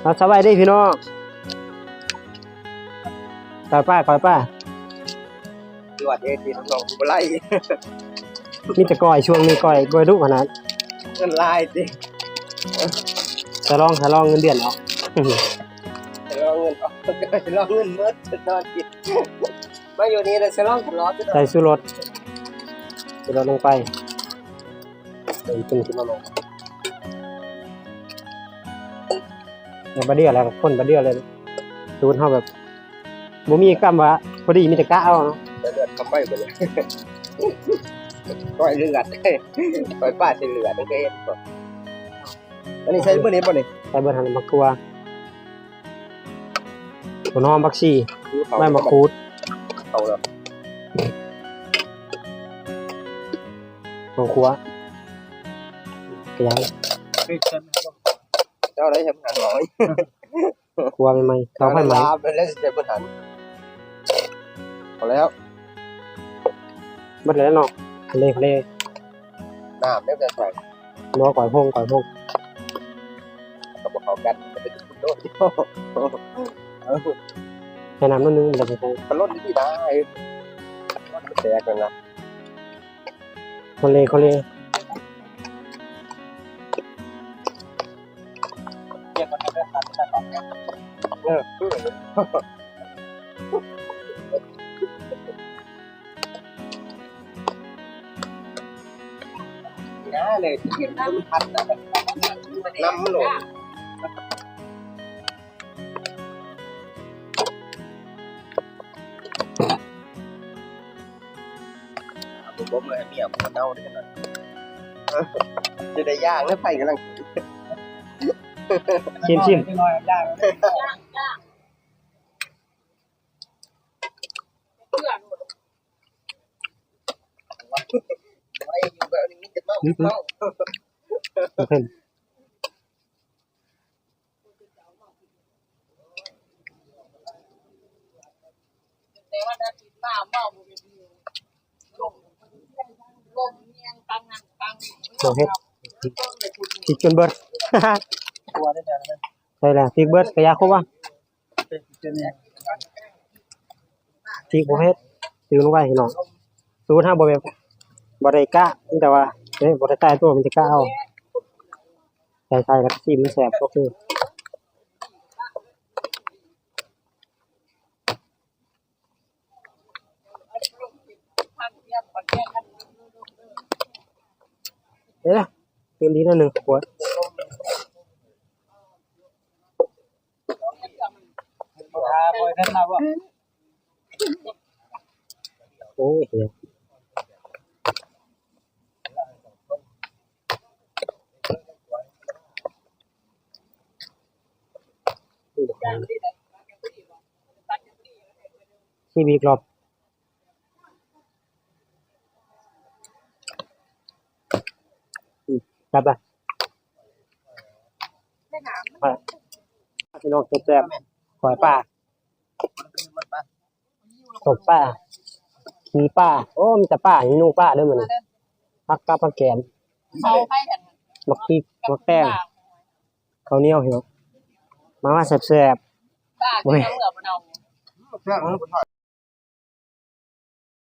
เอาสบายดีพี่น้องคอยป้าตรวจเอทีน้องๆกูไล่ มีแต่ก้อยช่วงนี้ก้อยดุขนาด เงินลายสิ จะลองเงินเดือนออก จะลองเงินออกจะลองเงินเมื่อจะนอนกินมาอยู่นี่เลยจะลองทะเลาะจะ ใส่สู้รถลงไปขึ้นมาลงบะเดียวอะไรคนบะเดียวเลยดูเท่าแบบบ่มีกำวะพอดีมีแต่กะเอาเนาะ จะเลือดทำไปหมดเลยก้อยเลือดก้อยป้าจะเลือดได้เห็นป่ะอันนี้ใช้เมื่อนี้ป่ะนี่ ใส่เบอร์ทันมะกรัวหัวหอมบักชีใบมะกรูด เขาแล้ว หัวคั่วกระยัง เจ้าได้ทำงานน้อย คั่วใหม่ๆเขาไฟไหม ไปแล้วจะปัญหาเอาแล้ว บัดแล้วเนาะทะเลน้ำไม่เป็นไร นัวก่อยพง กับเขากันจะเป็นคุณโดด แค่น้ำนิดนึงมันจะเป็น มันลดที่ได้มันแตกกันนะ คนเลนะเลยที่มันพัดนะน้ำมันหล่นผมเลยเมียผมเน่าด้วยกันจะได้ย่างแล้วไฟกำลัง ชิมไอ้อยู่แบบนี้จะเมาเพิ่นแต่ว่าถ้ากินน้ำเมาบ่เป็นลมเมียงตังหันตัง โเฮ็ดพริกจนเบิด ตัวได้แล้ว ใช่แล้วพริกเบิดกระยาครบวะพริกบ่เฮ็ดซื้อลงไปพี่น้องสูตรเฮาบ่แบบบ่ได้กะแต่ว่าบ่ได้ตายตัวมันจะกะเอาใส่แล้วก็ชิมมันแซ่บก็คือเอ๊ะเติมดีหน่อยนึงขวดโอ้ยเหี้ยชีบีกรอบครับอ่ะพี่น้องแซ่บๆขอยป่าตบป่าขี่ป่าโอ้มีแต่ป่านี่นูป่าเด้อมื้อนี้ผักกับผักแกน เขาให้กัน มักพริกมักแป้งข้าวเหนียวเหี่ยวมาว่าแซ่บ ป้ากินน้ำเหลือมะนาว แค่